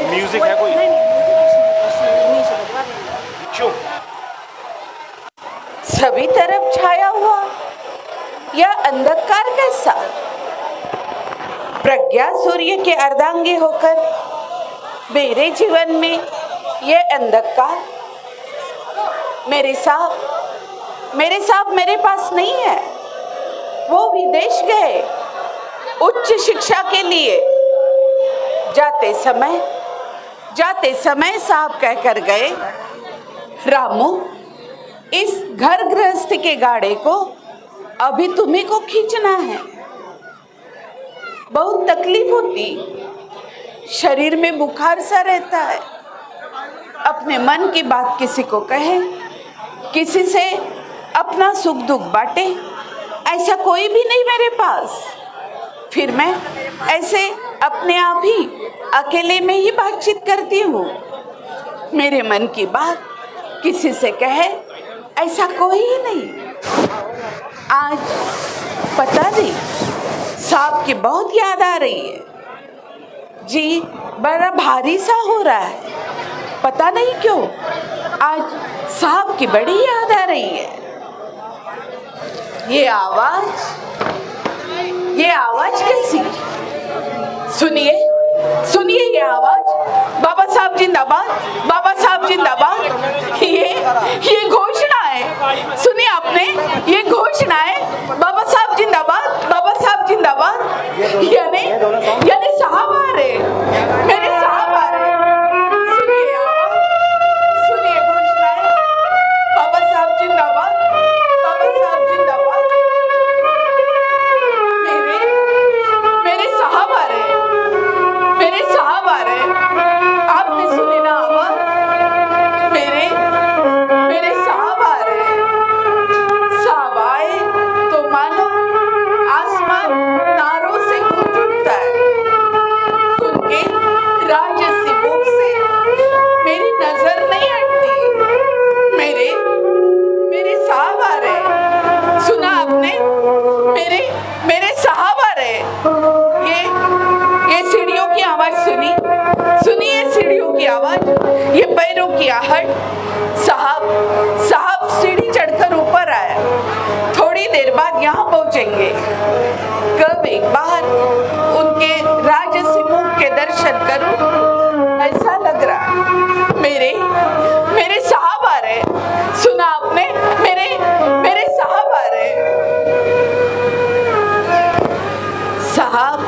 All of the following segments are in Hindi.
म्यूजिक है कोई? क्यों? सभी तरफ छाया हुआ यह अंधकार कैसा? प्रज्ञा सूर्य के अर्धांगी होकर मेरे जीवन में यह अंधकार। मेरे साहब मेरे पास नहीं है। वो विदेश गए उच्च शिक्षा के लिए। जाते समय साहब कहकर गए, रामू, इस घर गृहस्थ के गाड़े को अभी तुम्ही को खींचना है। बहुत तकलीफ होती, शरीर में बुखार सा रहता है। अपने मन की बात किसी को कहे, किसी से अपना सुख दुख बांटे, ऐसा कोई भी नहीं मेरे पास। फिर मैं ऐसे अपने आप ही अकेले में ही बातचीत करती हूँ। मेरे मन की बात किसी से कहे ऐसा कोई ही नहीं। आज पता नहीं साहब की बहुत याद आ रही है। जी बड़ा भारी सा हो रहा है, पता नहीं क्यों आज साहब की बड़ी याद आ रही है। ये आवाज कैसी? सुनिए ये आवाज। बाबा साहब जिंदाबाद, बाबा साहब जिंदाबाद। ये घोषणा है, सुनिए आपने, ये घोषणा है, बाबा साहब जिंदाबाद, बाबा साहब जिंदाबाद। यानी साहब आ रहे, मेरे साहब आ रहे। सुनिए घोषणा है, बाबा साहब जिंदाबाद, बाबा साहब जिंदाबाद। मेरे साहब आ रहे, मेरे साहब आ रहे। आपने सुनी ना आवाज? मेरे साहब आ रहे। साहब आए तो मानो आसमान तारों से गूंज उठता है। उनके राजसी मुख से मेरी नजर नहीं हटती। मेरे साहब आ रहे। सुना आपने? मेरे साहब आ रहे। ये सीढ़ियों की आवाज सुनिए सीढ़ियों की आवाज, ये पैरों की आहट। साहब सीढ़ी चढ़कर ऊपर आया। थोड़ी देर बाद यहाँ पहुंचेंगे। कब एक बार उनके राजसी मुख के दर्शन करूं, ऐसा लग रहा। मेरे साहब आ रहे। सुना आपने? मेरे साहब आ रहे। साहब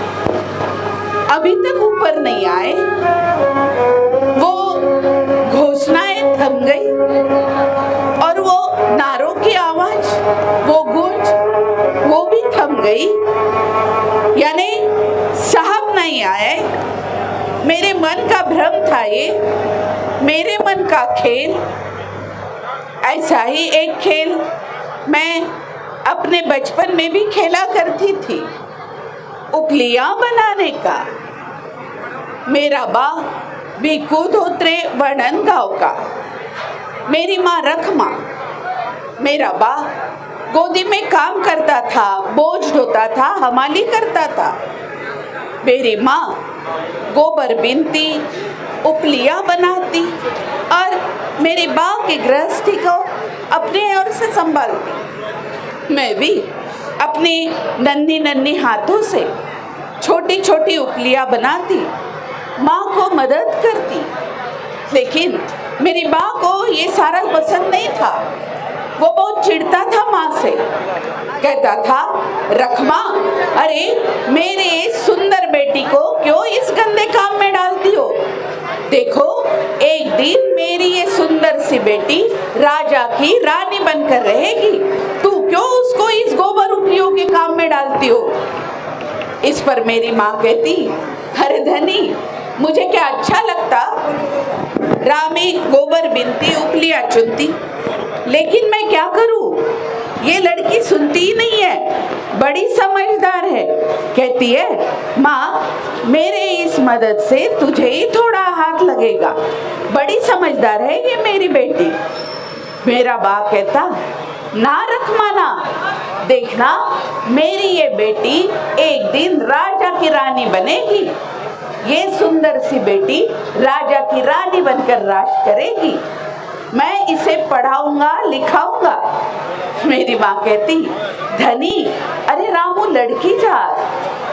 अभी तक ऊपर नहीं आए। वो घोषणाएं थम गई और वो नारों की आवाज, वो गूंज, वो भी थम गई। यानी साहब नहीं आए। मेरे मन का भ्रम था ये, मेरे मन का खेल। ऐसा ही एक खेल मैं अपने बचपन में भी खेला करती थी, उपलियां बनाने का। मेरा बा बीकू धोत्रे वर्णन गाँव का, मेरी माँ रखमा। मेरा बा गोदी में काम करता था, बोझ ढोता था, हमाली करता था। मेरी माँ गोबर बीनती, उपलियां बनाती और मेरी बा की गृहस्थी को अपने ओर से संभालती। मैं भी अपनी नन्ही हाथों से छोटी छोटी उपलियां बनाती, माँ को मदद करती। लेकिन मेरी माँ को ये सारा पसंद नहीं था। वो बहुत चिढ़ता था माँ से, कहता था, रखमा, अरे मेरे सुंदर बेटी को क्यों इस गंदे काम में डालती हो? देखो एक दिन मेरी ये सुंदर सी बेटी राजा की रानी बनकर रहेगी, तू क्यों उसको इस गोबर उपलियों के काम में डालती हो? इस पर मेरी माँ कहती, अरे धनी, मुझे क्या अच्छा लगता? रामी गोबर बिनती, उपलियां चुनती, लेकिन मैं क्या करूं? ये लड़की सुनती ही नहीं है, बड़ी समझदार है। कहती है, माँ मेरे इस मदद से तुझे ही थोड़ा हाथ लगेगा, बड़ी समझदार है ये मेरी बेटी। मेरा बाप कहता, ना रख माना। देखना मेरी ये बेटी एक दिन राजा की रानी बनेगी। ये सुंदर सी बेटी राजा की रानी बनकर राज करेगी। मैं इसे पढ़ाऊंगा लिखाऊंगा। मेरी माँ कहती, धनी, अरे रामू लड़की जात,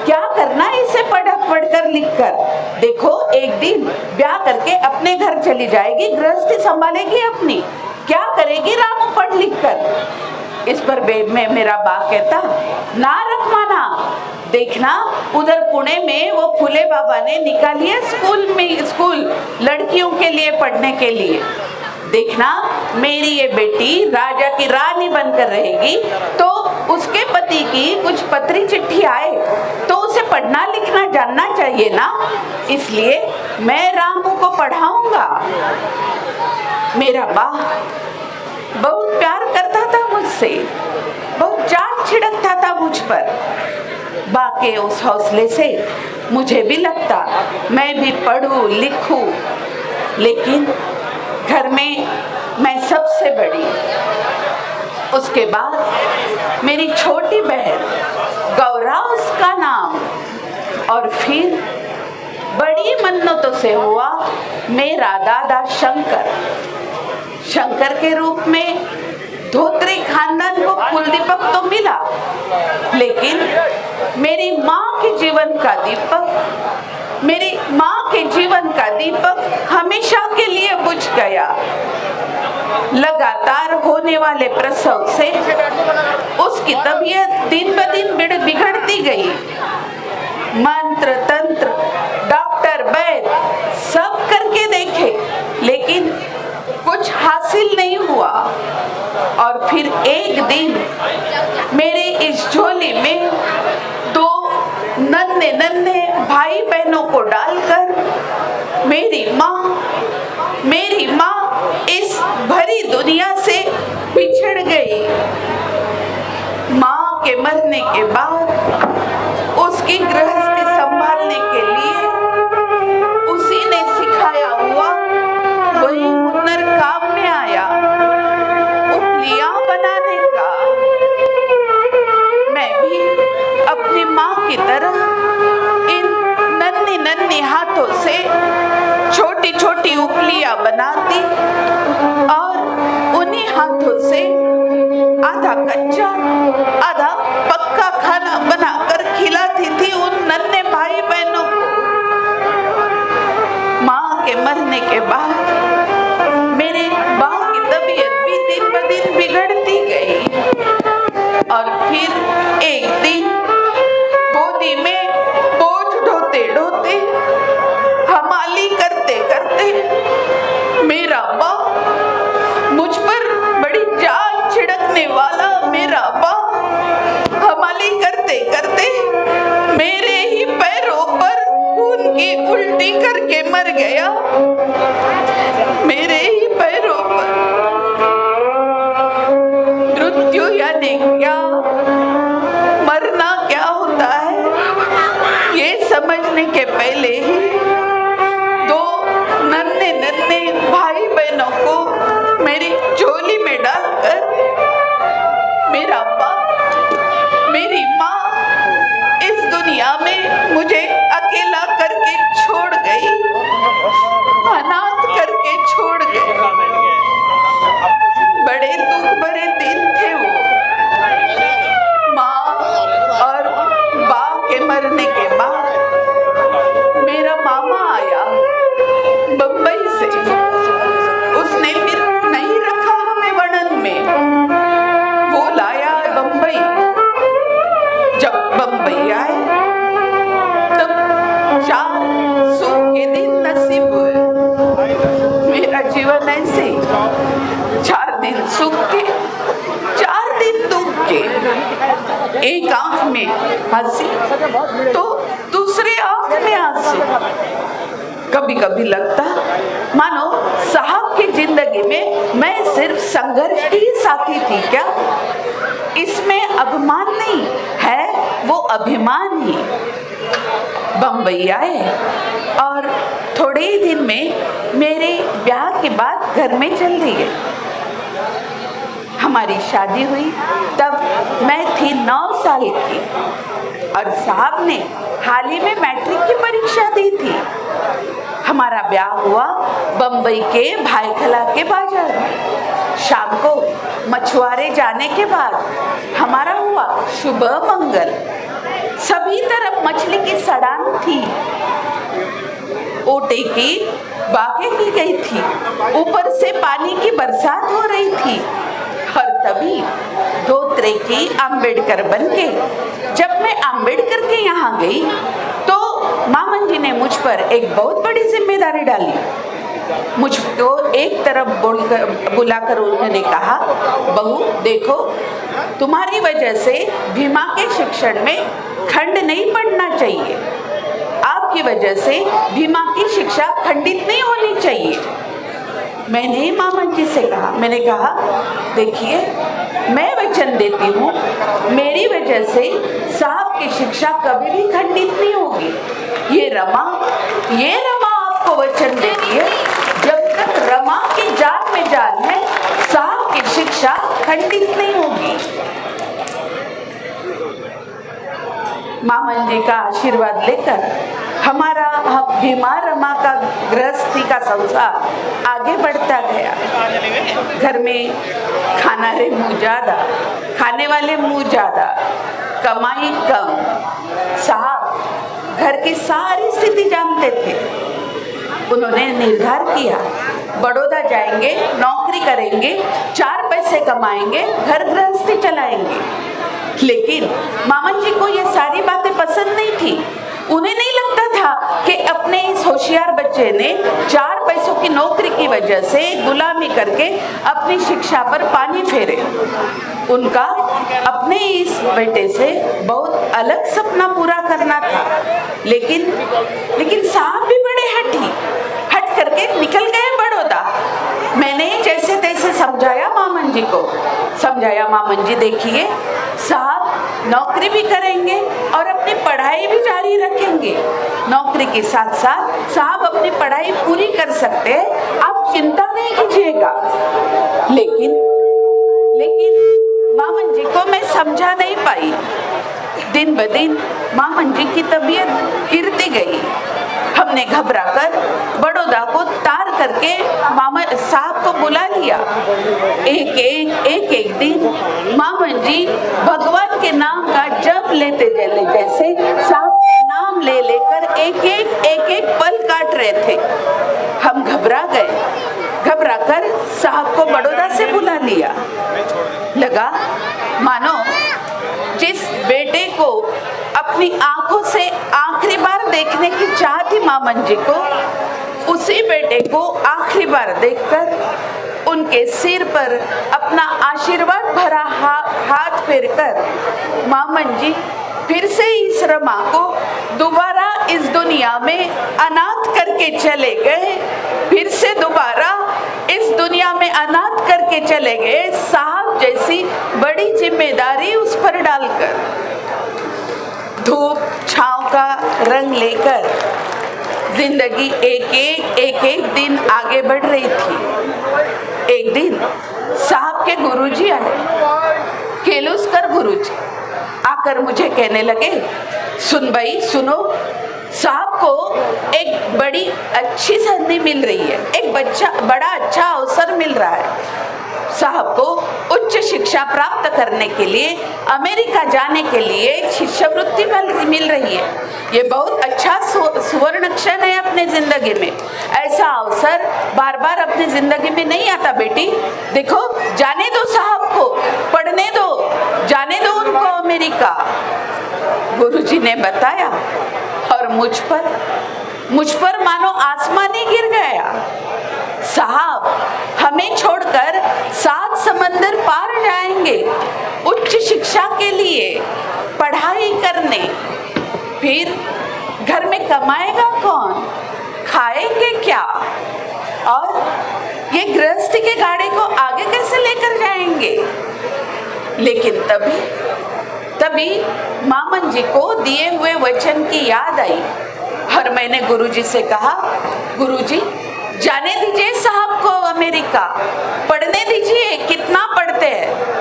क्या करना है इसे पढ़कर लिख कर। देखो एक दिन ब्याह करके अपने घर चली जाएगी, गृहस्थी संभालेगी अपनी, क्या करेगी रामू पढ़ लिख कर। इस पर मेरा बाप कहता, ना रख माना। देखना उधर पुणे में वो फूले बाबा ने निकाली है स्कूल लड़कियों के लिए पढ़ने के लिए। देखना मेरी ये बेटी राजा की रानी बनकर रहेगी तो उसके पति की कुछ पत्री चिट्ठी आए तो उसे पढ़ना लिखना जानना चाहिए ना, इसलिए मैं रामू को पढ़ाऊंगा। मेरा बाप बहुत प्यार करता था मुझसे, बहुत चाट छिड़कता था मुझ पर। बा के उस हौसले से मुझे भी लगता मैं भी पढ़ूं लिखूं, लेकिन घर में मैं सबसे बड़ी। उसके बाद मेरी छोटी बहन गौरा उसका नाम, और फिर बड़ी मन्नतों से हुआ मेरा दादा शंकर के रूप में। धोत्री खानदान को कुलदीपक तो मिला, लेकिन मेरी माँ के जीवन का दीपक, मेरी माँ के जीवन का दीपक हमेशा के लिए बुझ गया। लगातार होने वाले प्रसव से उसकी तबीयत दिन ब दिन बिगड़ती गई। मंत्र तंत्र डॉक्टर वैद्य सब करके देखे, लेकिन कुछ हासिल नहीं हुआ। और फिर एक दिन मेरे इस झोली में दो नन्हे नन्हे भाई बहनों को डालकर मेरी माँ इस भरी दुनिया से बिछड़ गई। माँ के मरने के बाद उसकी गृहस्थी संभालने के लिए उसी ने सिखाया हुआ वही हुनर काम में आया, उपलियां बनाने का। मैं भी अपनी माँ की तरह इन नन्ही नन्ही हाथों से छोटी छोटी उपलियां बनाती और उन्हीं हाथों से आधा कच्चा आधा पक्का खाना बनाकर खिलाती थी उन नन्हे भाई बहनों को। माँ के मरने के बाद मेरे बाप की तबीयत भी दिन ब दिन बिगड़ती गई। और फिर एक दिन गोदी में बोझ ढोते ढोते हमाली करते करते मेरा बाप, मुझ पर बड़ी जान छिड़कने वाला मेरा बाप, हमाली करते करते मेरे ही पैरों पर खून की उल्टी करके मर गया। मेरे ही पैरों पर। मृत्यु यानी क्या, मरना क्या होता है, ये समझने के पहले ही दो नन्हे नन्हे भाई बहनों को मेरी झोली में डालकर मेरा बाप, मेरी माँ इस दुनिया में मुझे अकेला करके छोड़ गई, अनाथ करके छोड़ गई। बड़े दुख भरे दिन थे वो। माँ और बाप के मरने के बाद मेरा मामा आया बम्बई से। उसने फिर नहीं रखा हमें वर्णन में, वो लाया बम्बई। जब बम्बई आए तब 4 सुख के दिन नसीब हुए। मेरा जीवन ऐसे 4 दिन सुख के 4 दिन दुख के। एक आंख में हंसी तो दूसरे आंख में आंसू। कभी कभी लगता मानो साहब की जिंदगी में मैं सिर्फ संघर्ष की साथी थी क्या। इसमें अभिमान नहीं है, वो अभिमान ही। बम्बई आए और थोड़े ही दिन में मेरे ब्याह के बाद घर में चल रही है। हमारी शादी हुई तब मैं थी 9 साल की और साहब ने हाल ही में मैट्रिक की परीक्षा दी थी। हमारा ब्याह हुआ बम्बई के भाईखला के बाजार में। शाम को मछुआरे जाने के बाद हमारा हुआ शुभ मंगल। सभी तरफ मछली की सड़ान थी, ओटे की बातें की गई थी, ऊपर से पानी की बरसात हो रही थी। और तभी धोत्रे की अम्बेडकर बनके जब मैं अम्बेडकर के यहाँ गई तो मामन जी ने मुझ पर एक बहुत बड़ी जिम्मेदारी डाली। मुझको एक तरफ बुलाकर उन्होंने कहा, बहू देखो, तुम्हारी वजह से भीमा के शिक्षण में खंड नहीं पड़ना चाहिए। आपकी वजह से भीमा की शिक्षा खंडित नहीं होनी चाहिए। मैंने मामन जी से कहा, मैंने कहा देखिए, मैं वचन देती हूँ मेरी वजह से साहब की शिक्षा कभी भी खंडित नहीं होगी। ये रमा आपको वचन दे रही है, जब तक रमा की जान में जान है साहब की शिक्षा खंडित नहीं होगी। मामन जी का आशीर्वाद लेकर हमारा भीमा रमा का गृहस्थी का संसार आगे बढ़ता गया। घर में खाने वाले मुंह ज्यादा, कमाई कम। साहब घर की सारी स्थिति जानते थे। उन्होंने निर्धार किया, बड़ौदा जाएंगे, नौकरी करेंगे, 4 पैसे कमाएंगे, घर गृहस्थी चलाएंगे। लेकिन मामन जी को ये सारी बातें पसंद नहीं थी। उन्हें नहीं लगता था कि अपने इस होशियार बच्चे ने 4 पैसों की नौकरी की वजह से गुलामी करके अपनी शिक्षा पर पानी फेरे। उनका अपने इस बेटे से बहुत अलग सपना पूरा करना था। लेकिन साहब भी बड़े हट करके निकल गए बड़ौदा। मैंने जैसे तैसे समझाया मामन जी, देखिए साहब नौकरी भी करेंगे और अपनी पढ़ाई भी जारी रखेंगे। नौकरी के साथ साथ साहब अपनी पढ़ाई पूरी कर सकते हैं, आप चिंता नहीं कीजिएगा। लेकिन मामन जी को मैं समझा नहीं पाई। दिन ब दिन मामन जी की तबीयत गिरती गई। हमने घबराकर बड़ौदा को तार करके मामा साहब को बुला लिया। एक दिन मामन जी भगवान के नाम का जप लेते चले, जैसे साहब का नाम ले लेकर एक पल काट रहे थे। हम घबरा कर साहब को बड़ौदा से बुला लिया। लगा मानो जिस बेटे को अपनी आंखों से आखिरी बार देखने की चाह थी मामन जी को, उसी बेटे को आखिरी बार देखकर उनके सिर पर अपना आशीर्वाद भरा हाथ फेरकर मामन जी फिर से इस रमा को दोबारा इस दुनिया में अनाथ करके चले गए। फिर से दोबारा इस दुनिया में अनाथ करके चले गए, साहब जैसी बड़ी जिम्मेदारी उस पर डालकर। धूप छांव का रंग लेकर जिंदगी एक दिन आगे बढ़ रही थी। एक दिन साहब के गुरुजी आए, केलुस्कर गुरुजी आकर मुझे कहने लगे, सुन भाई सुनो, साहब को एक बड़ी अच्छी संधि मिल रही है, एक बड़ा अच्छा अवसर मिल रहा है। साहब को उच्च शिक्षा प्राप्त करने के लिए अमेरिका जाने के लिए शिष्यवृत्ति मिल रही है। ये बहुत अच्छा सुवर्ण क्षण है अपने जिंदगी में। ऐसा अवसर बार बार अपनी जिंदगी में नहीं आता बेटी। देखो जाने दो साहब को, पढ़ने दो, जाने दो उनको अमेरिका। गुरुजी ने बताया और मुझ पर मानो आसमान ही गिर गया। साहब हमें छोड़कर 7 समंदर पार जाएंगे उच्च शिक्षा के लिए, पढ़ाई करने। फिर घर में कमाएगा कौन, खाएंगे क्या, और ये गृहस्थी के गाड़े को आगे कैसे लेकर जाएंगे। लेकिन तभी मामन जी को दिए हुए वचन की याद आई और मैंने गुरुजी से कहा, गुरुजी जाने दीजिए साहब को अमेरिका, पढ़ने दीजिए, कितना पढ़ते हैं।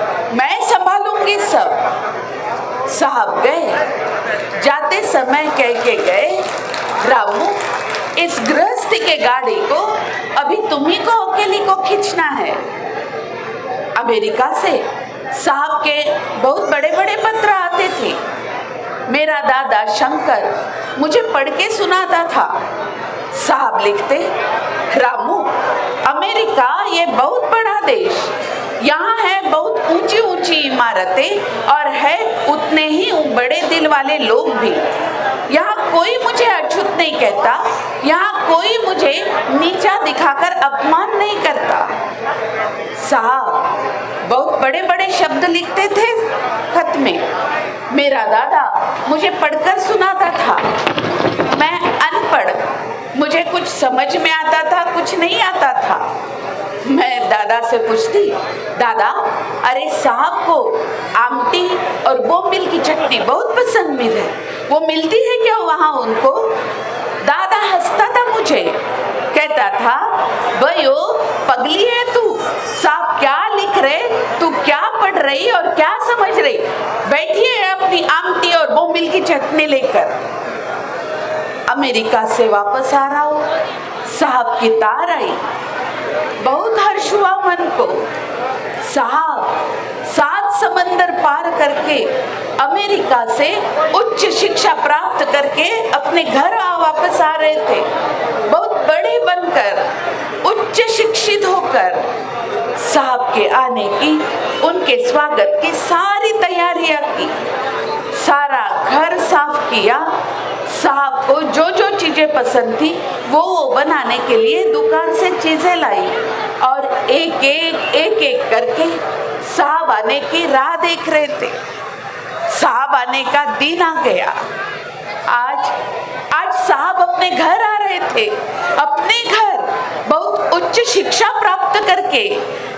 समय कह के गए, रामू इस गृहस्थी के गाड़ी को अभी तुम्ही को अकेली को खींचना है। अमेरिका से साहब के बहुत बड़े बड़े पत्र आते थे। मेरा दादा शंकर मुझे पढ़ के सुनाता था। साहब लिखते, रामू अमेरिका ये बहुत बड़ा देश, यहाँ है बहुत ऊंची ऊंची इमारतें और है उतने ही बड़े दिल वाले लोग भी। यहाँ कोई मुझे अछूत नहीं कहता, यहाँ कोई मुझे नीचा दिखाकर अपमान नहीं करता। साहब बहुत बड़े बड़े शब्द लिखते थे खत में। मेरा दादा मुझे पढ़कर सुनाता था। मैं अनपढ़, मुझे कुछ समझ में आता था, कुछ नहीं आता था। मैं दादा से पूछती, दादा अरे साहब को आमटी और बोंबिल की चटनी बहुत पसंद है, वो मिलती है क्या वहाँ उनको? दादा हंसता था मुझे, कहता था, भयो पगली है तू, साहब क्या लिख रहे, तू क्या पढ़ रही और क्या समझ रही, बैठिए अपनी आमटी और बोंबिल की चटनी लेकर। अमेरिका से वापस आ रहा हूँ, साहब की तार आई, बहुत हर्ष हुआ मन को। साहब 7 समंदर पार करके अमेरिका से उच्च शिक्षा प्राप्त करके अपने घर वापस आ रहे थे, बहुत बड़े बनकर, उच्च शिक्षित होकर। साहब के आने की, उनके स्वागत की सारी तैयारियां की, सारा घर साफ किया। साहब को जो जो चीजें पसंद थी वो बनाने के लिए दुकान से चीजें लाई और एक एक करके साहब आने की राह देख रहे थे। साहब आने का दिन आ गया। आज साहब अपने घर आ रहे थे, अपने घर बहुत उच्च शिक्षा प्राप्त करके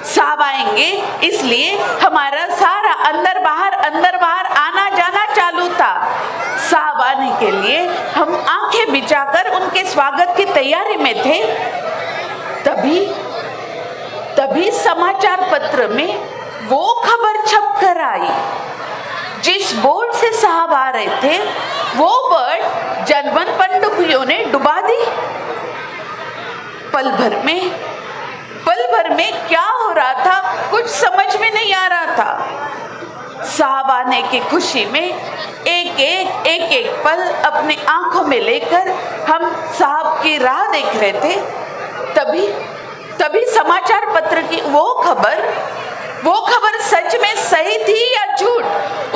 साहब आएंगे, इसलिए हमारा सारा अंदर बाहर आना जाना चालू था। साहब आने के लिए हम आंखें बिछाकर उनके स्वागत की तैयारी में थे। तभी समाचार पत्र में वो खबर छप कर आई। जिस बोट से साहब आ रहे थे वो बोट जनवन पनडुब्बियों ने डुबा दी। पल भर में क्या हो रहा था कुछ समझ में नहीं आ रहा था। साहब आने की खुशी में एक पल अपने आंखों में लेकर हम साहब की राह देख रहे थे। तभी समाचार पत्र की वो खबर सच में सही थी या झूठ,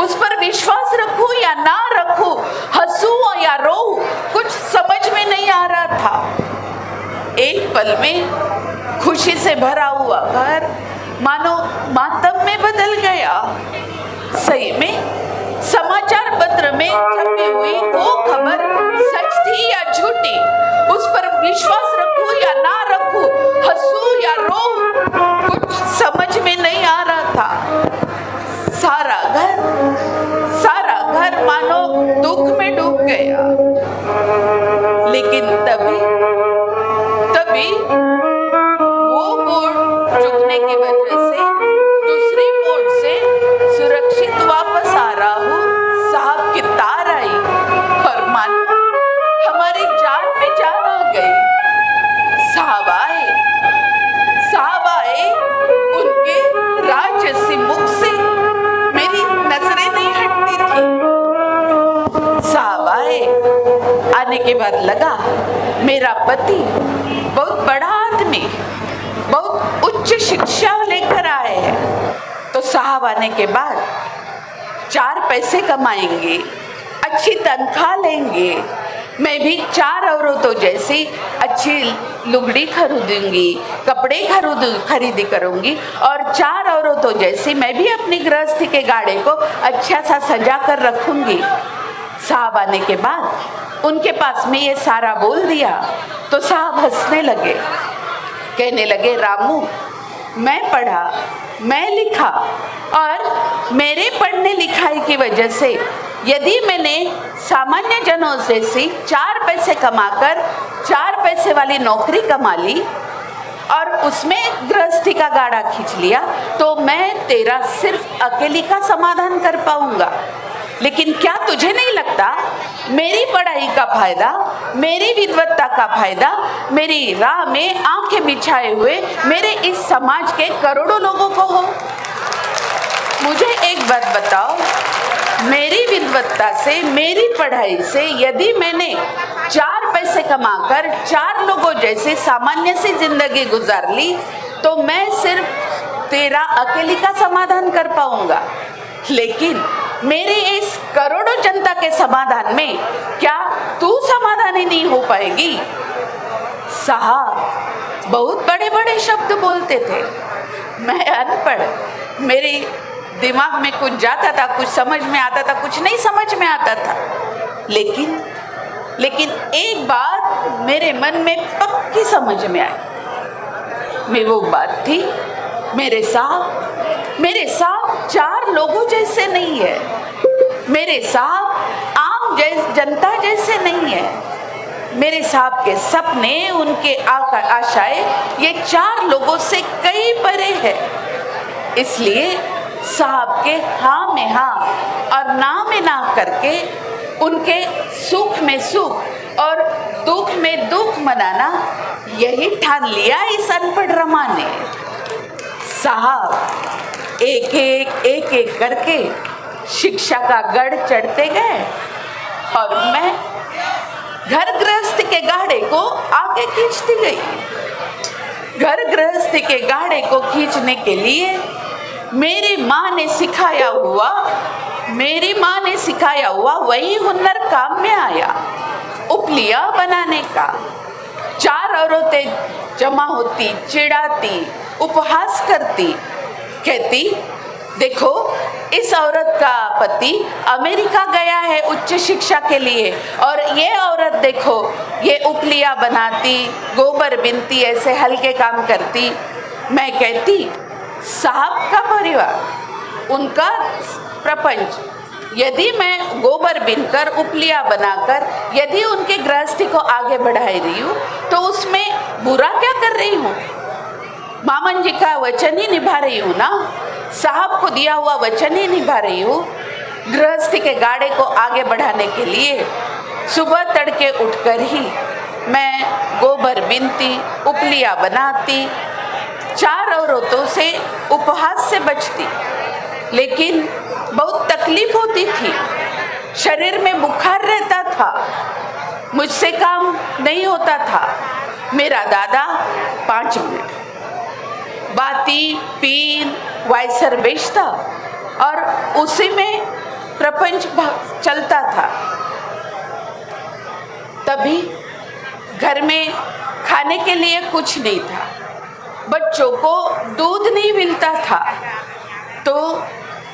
उस पर विश्वास रखूं या ना रखूं, हंसूं या रोऊं, कुछ समझ में नहीं आ रहा था। एक पल में खुशी से भरा हुआ घर मानो मातम में बदल गया। सही में समाचार पत्र में छपी हुई वो खबर सच थी या झूठी, उस पर विश्वास रखूं या ना रखूं, हंसूं या रोऊं, कुछ समझ में नहीं आ रहा था। सारा घर मानो दुख में डूब गया। लेकिन तभी वो बोट चुकने की वजह से दूसरी बोट से सुरक्षित वापस आ रहा हूँ। साहब की तार आई और मानो हमारी जान पे जान आ गई। साहब आए, उनके राजसी मुख से मेरी नजरें नहीं हटती थी। साहब आने के बाद लगा मेरा पति बहुत बड़ा आदमी, बहुत उच्च शिक्षा लेकर आए हैं, तो साहब आने के बाद 4 पैसे कमाएंगे, अच्छी तनख्वाह लेंगे। मैं भी 4 औरतों जैसी अच्छी लुगड़ी खरीदूंगी, कपड़े खरीदी करूंगी और 4 औरतों जैसी मैं भी अपनी गृहस्थी के गाड़े को अच्छा सा सजा कर रखूंगी। साहब आने के बाद उनके पास में ये सारा बोल दिया तो साहब हंसने लगे, कहने लगे, रामू मैं पढ़ा, मैं लिखा और मेरे पढ़ने लिखाई की वजह से यदि मैंने सामान्य जनों से 4 पैसे कमाकर 4 पैसे वाली नौकरी कमा ली और उसमें गृहस्थी का गाड़ा खींच लिया तो मैं तेरा सिर्फ अकेली का समाधान कर पाऊंगा। लेकिन क्या तुझे नहीं लगता मेरी पढ़ाई का फायदा, मेरी विद्वत्ता का फायदा मेरी राह में आंखें बिछाए हुए मेरे इस समाज के करोड़ों लोगों को हो? मुझे एक बात बताओ, मेरी विद्वत्ता से, मेरी पढ़ाई से यदि मैंने 4 पैसे कमाकर 4 लोगों जैसे सामान्य सी जिंदगी गुजार ली तो मैं सिर्फ तेरा अकेली का समाधान कर पाऊंगा, लेकिन मेरी इस करोड़ों जनता के समाधान में क्या तू समाधान ही नहीं हो पाएगी? साहब बहुत बड़े बड़े शब्द बोलते थे, मैं अनपढ़, मेरे दिमाग में कुछ जाता था, कुछ समझ में आता था, कुछ नहीं समझ में आता था, लेकिन एक बात मेरे मन में पक्की समझ में आई। मैं वो बात थी, मेरे साहब 4 लोगों जैसे नहीं है, मेरे साहब आम जनता जैसे नहीं है। मेरे साहब के सपने, उनके आशाएं ये 4 लोगों से कई परे है। इसलिए साहब के हाँ में हाँ और ना में ना करके उनके सुख में सुख और दुख में दुख मनाना, यही ठान लिया इस अनपढ़ रमा ने। साहब एक एक करके शिक्षा का गढ़ चढ़ते गए और मैं घर गृहस्थ के गाड़े को आगे खींचती गई। घर गृहस्थ के गाड़े को खींचने के लिए मेरी माँ ने सिखाया हुआ वही हुनर काम में आया, उपलिया बनाने का। 4 औरतें जमा होती, चिढ़ाती, उपहास करती, कहती देखो इस औरत का पति अमेरिका गया है उच्च शिक्षा के लिए और ये औरत देखो ये उपलिया बनाती, गोबर बिनती, ऐसे हल्के काम करती। मैं कहती साहब का परिवार, उनका प्रपंच, यदि मैं गोबर बिनकर, उपलिया बनाकर यदि उनके गृहस्थी को आगे बढ़ा रही हूँ तो उसमें बुरा क्या कर रही हूँ? मामन जी का वचन ही निभा रही हूँ ना, साहब को दिया हुआ वचन ही निभा रही हूँ। गृहस्थी के गाड़े को आगे बढ़ाने के लिए सुबह तड़के उठकर ही मैं गोबर बिनती, उपलिया बनाती, 4 औरतों से उपहास से बचती, लेकिन बहुत तकलीफ होती थी, शरीर में बुखार रहता था, मुझसे काम नहीं होता था। मेरा दादा 5 मिनट बाती पीन वाइसर बेचता और उसी में प्रपंच चलता था। तभी घर में खाने के लिए कुछ नहीं था, बच्चों को दूध नहीं मिलता था, तो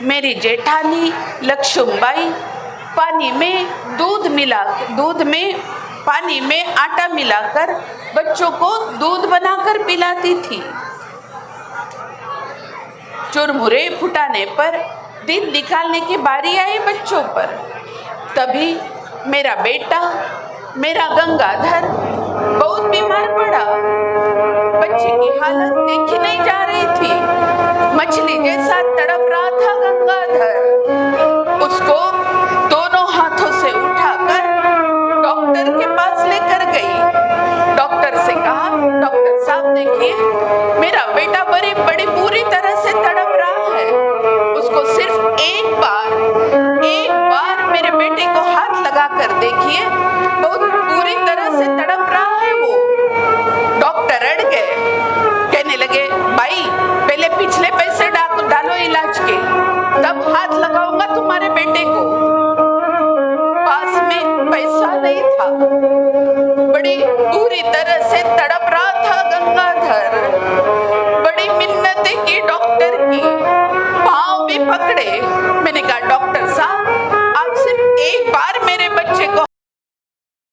मेरी जेठानी लक्ष्मीबाई पानी में पानी में आटा मिलाकर बच्चों को दूध बनाकर पिलाती थी। चुरमुरे फुटाने पर दिन निकालने की बारी आई बच्चों पर, तभी मेरा बेटा, मेरा गंगाधर बहुत बीमार पड़ा। बच्चे की हालत देखी नहीं जा रही थी, मछली जैसा तड़प रहा था गंगाधर। उसको दोनों हाथों से उठाकर डॉक्टर के पास लेकर गई। डॉक्टर से कहा, डॉक्टर साहब देखिए मेरा बेटा बड़ी बुरी तरह से तड़प रहा है, उसको सिर्फ एक बार मेरे बेटे को हाथ लगा कर देखिए, बहुत बुरी तरह से तड़प रहा है वो। डॉक्टर अड़ गए, कहने लगे भाई पहले पिछले पैसे डालो इलाज के, तब हाथ लगाऊंगा तुम्हारे बेटे को। पास में पैसा नहीं था, बड़ी बुरी तरह से तड़प रहा था गंगाधर। बड़ी मिन्नतें की डॉक्टर की, पाँव भी पकड़े। मैंने कहा डॉक्टर साहब